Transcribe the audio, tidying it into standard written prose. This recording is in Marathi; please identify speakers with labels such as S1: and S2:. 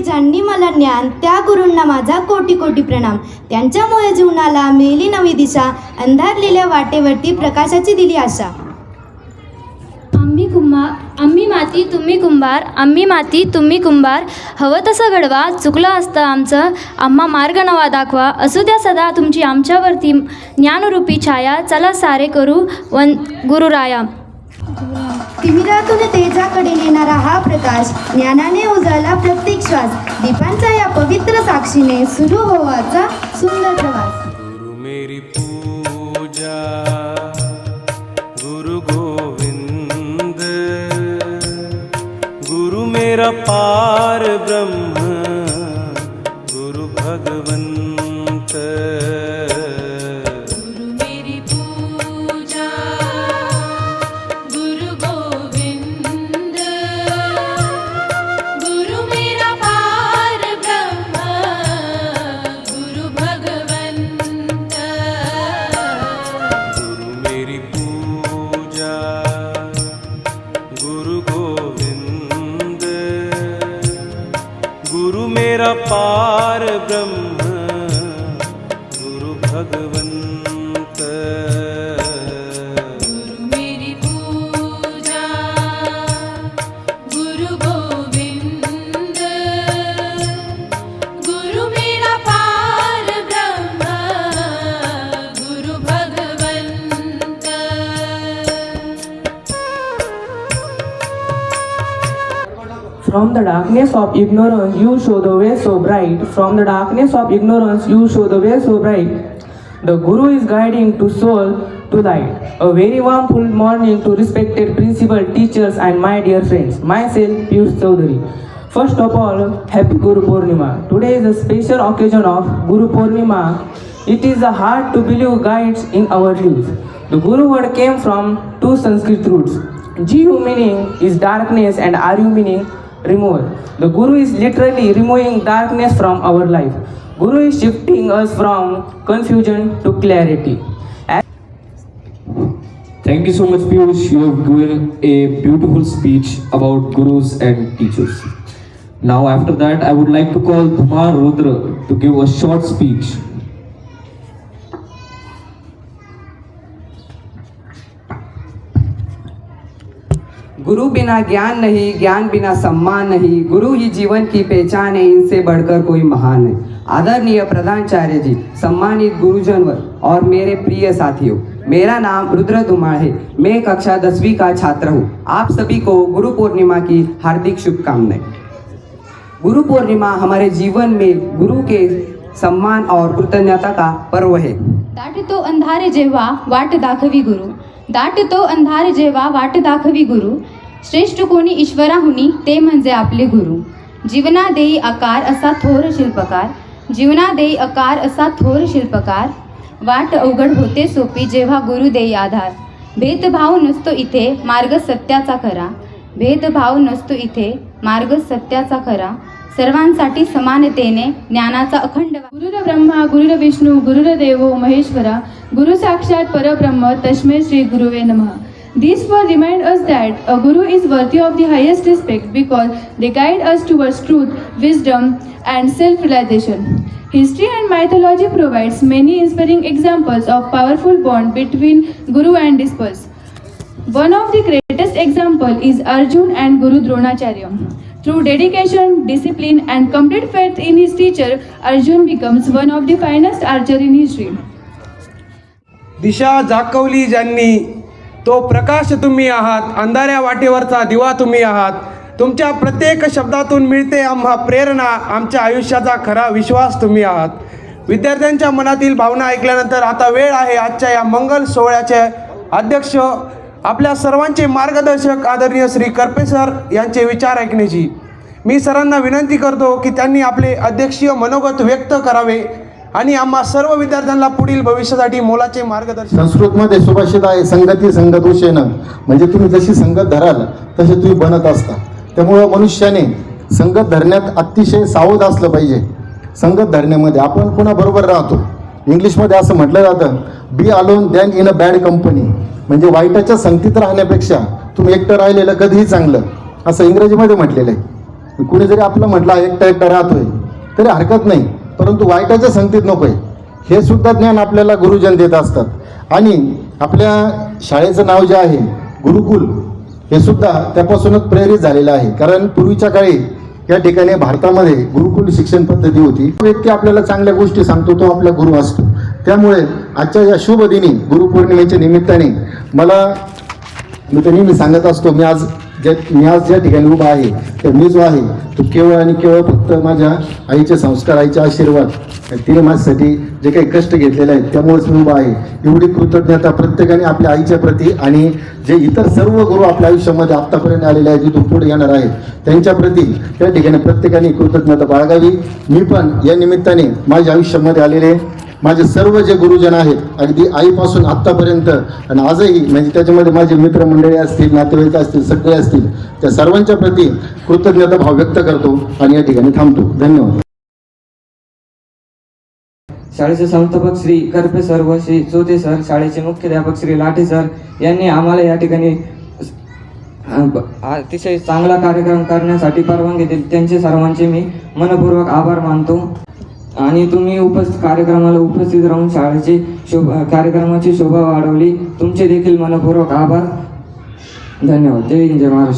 S1: ज्यांनी मला ज्ञान, त्या गुरूंना माझा कोटी कोटी प्रणाम. त्यांच्यामुळे जीवनाला मिळाली नवी दिशा, अंधारलेल्या वाटेवरती प्रकाशाची दिली आशा.
S2: आम्ही माती तुम्ही कुंभार, आम्ही माती तुम्ही कुंभार. हवं तसं घडवा, चुकलं असतं आमचं, आम्हा मार्ग नवा दाखवा. असू द्या सदा तुमची आमच्यावरती ज्ञानरूपी छाया. चला सारे करू गुरुराया.
S1: तिमिरातून तेजाकडे नेणारा हा प्रकाश, ज्ञानाने उजळला प्रत्येक श्वास. दीपांच्या या पवित्र साक्षीने सुरू होवाचा सुंदर प्रवास.
S3: गुरु मेरी पूजा, गुरु गोविंद, गुरु मेरा पार ब्रह्म, गुरु भगवंत. मेरा पार ब्रह्म, गुरु भगवंत.
S4: गुरु मेरी पूजा, गुरु गोविंद, गुरु मेरा पार ब्रह्म, गुरु भगवंत.
S5: From the darkness of ignorance you show the way so bright. From the darkness of ignorance you show the way so bright. The Guru is guiding to soul to light. A very warm full morning to respected principal teachers and my dear friends. Myself Piyush Chaudhary. First of all, happy Guru Purnima. Today is a special occasion of Guru Purnima. It is hard to believe guides in our lives. The Guru word came from two Sanskrit roots. Jihu meaning is darkness and Aryu meaning remover. The Guru is literally removing darkness from our life. Guru is shifting us from confusion to clarity.
S6: Thank you so much, Piyush. You have given a beautiful speech about gurus and teachers. Now after that, I would like to call Dhumar Rudra to give a short speech.
S7: गुरु बिना ज्ञान नहीं, ज्ञान बिना सम्मान नहीं. गुरु ही जीवन की पहचान है, इनसे बढ़कर कोई महान है. आदरणीय प्रधानाचार्य जी, सम्मानित गुरुजनवर और मेरे प्रिय साथियों, मेरा नाम रुद्र धुमार है. मैं कक्षा 10वीं का छात्र हूँ. आप सभी को गुरु पूर्णिमा की हार्दिक शुभकामनाएं. गुरु पूर्णिमा हमारे जीवन में गुरु के सम्मान और कृतज्ञता का पर्व है.
S2: दाटतो अंधार जेव्हा वाट दाखवी गुरु, दाटतो अंधार जेव्हा वाट दाखवी गुरु. श्रेष्ठ कोणी ईश्वराहुनी ते म्हणजे आपले गुरु. जीवना देई आकार असा थोर शिल्पकार, जीवना देई आकार असा थोर शिल्पकार. वाट अवघड होते सोपी जेव्हा गुरु देई आधार. भेदभाव नसतो इथे मार्ग सत्याचा खरा, भेदभाव नसतो इथे मार्ग सत्याचा खरा. सर्वांसाठी समानतेने ज्ञानाचा अखंड.
S8: गुरुर ब्रह्मा गुरुर विष्णू गुरुर देवो महेश्वरा, गुरु साक्षात परब्रह्म तस्मै श्री गुरुवे नमः. These words remind us that a guru is worthy of the highest respect because they guide us towards truth, wisdom, and self-realization. History and mythology provides many inspiring examples of powerful bond between guru and disciples. One of the greatest example is Arjun and Guru Dronacharya. Through dedication, discipline, and complete faith in his teacher, Arjun becomes one of the finest archer in history.
S9: दिशा दाखवली ज्यांनी, तो प्रकाश तुम्ही आहात. अंधाऱ्या वाटेवरचा दिवा तुम्ही आहात. तुमच्या प्रत्येक शब्दातून मिळते आम्हा प्रेरणा. आमच्या आयुष्याचा खरा विश्वास तुम्ही आहात. विद्यार्थ्यांच्या मनातील भावना ऐकल्यानंतर आता वेळ आहे आजच्या या मंगल सोहळ्याचे अध्यक्ष, आपल्या सर्वांचे मार्गदर्शक आदरणीय श्री करपे सर यांचे विचार ऐकण्याची. मी सरांना विनंती करतो की त्यांनी आपले अध्यक्षीय मनोगत व्यक्त करावे आणि आम्हा सर्व विद्यार्थ्यांना पुढील भविष्यासाठी मोलाचे मार्गदर्शन.
S10: संस्कृतमध्ये सुभाषित आहे, संगती संगतोषेण. म्हणजे तुम्ही जशी संगत धराल तसे तुम्ही बनत असता. त्यामुळं मनुष्याने संगत धरण्यात अतिशय सावध असलं पाहिजे. संगत धरण्यामध्ये आपण पुन्हा बरोबर राहतो. इंग्लिशमध्ये असं म्हटलं जातं, be alone than in a bad company. म्हणजे वाईटाच्या संगतीत राहण्यापेक्षा तुम्ही एकटं राहिलेलं कधीही चांगलं, असं इंग्रजीमध्ये म्हटलेलं आहे. कुणी जरी आपलं म्हटलं एकटा एकटा राहतोय तरी हरकत नाही, परंतु वाईटाच्या संगतीत नकोय, हे सुद्धा ज्ञान आपल्याला गुरुजन देत असतात. आणि आपल्या शाळेचं नाव जे आहे गुरुकुल, हे सुद्धा त्यापासूनच प्रेरित झालेलं आहे. कारण पूर्वीच्या काळी या ठिकाणी भारतामध्ये गुरुकुल शिक्षण पद्धती होती. व्यक्ती आपल्याला चांगल्या गोष्टी सांगतो तो आपला गुरु असतो. त्यामुळे आजच्या या शुभ दिनी गुरुपौर्णिमेच्या निमित्ताने मी तर नेहमी सांगत असतो, मी आज ज्या ठिकाणी उभा आहे तर मी जो आहे तो केवळ आणि केवळ फक्त माझ्या आईचे संस्कार, आईचे आशीर्वाद, तिने माझ्यासाठी जे काही कष्ट घेतलेले आहेत त्यामुळेच मी उभा आहे. एवढी कृतज्ञता प्रत्येकाने आपल्या आईच्या प्रती आणि जे इतर सर्व गुरु आपल्या आयुष्यामध्ये आत्तापर्यंत आलेले आहेत, जिथून पुढे येणार आहेत त्यांच्या प्रती त्या ठिकाणी प्रत्येकाने कृतज्ञता बाळगावी. मी पण या निमित्ताने माझ्या आयुष्यामध्ये आलेले माझे सर्व जे गुरुजन आहेत, अगदी आईपासून आत्तापर्यंत आणि आजही, म्हणजे त्याच्यामध्ये माझे मित्रमंडळी असतील, नातेवाईक असतील, सगळे असतील, त्या सर्वांच्या प्रती कृतज्ञता भाव व्यक्त करतो आणि या ठिकाणी थांबतो. धन्यवाद.
S11: शाळेचे संस्थापक श्री करपे सर व श्री चोते सर, शाळेचे मुख्याध्यापक श्री लाठे सर यांनी आम्हाला या ठिकाणी अतिशय चांगला कार्यक्रम करण्यासाठी परवानगी दिली. त्यांचे सर्वांचे मी मनपूर्वक आभार मानतो. आणि तुम्ही कार्यक्रमाला उपस्थित राहून शाळेची कार्यक्रमाची शोभा वाढवली. तुमचे देखील मनपूर्वक आभार. धन्यवाद. जय हिंद, जय महाराष्ट्र.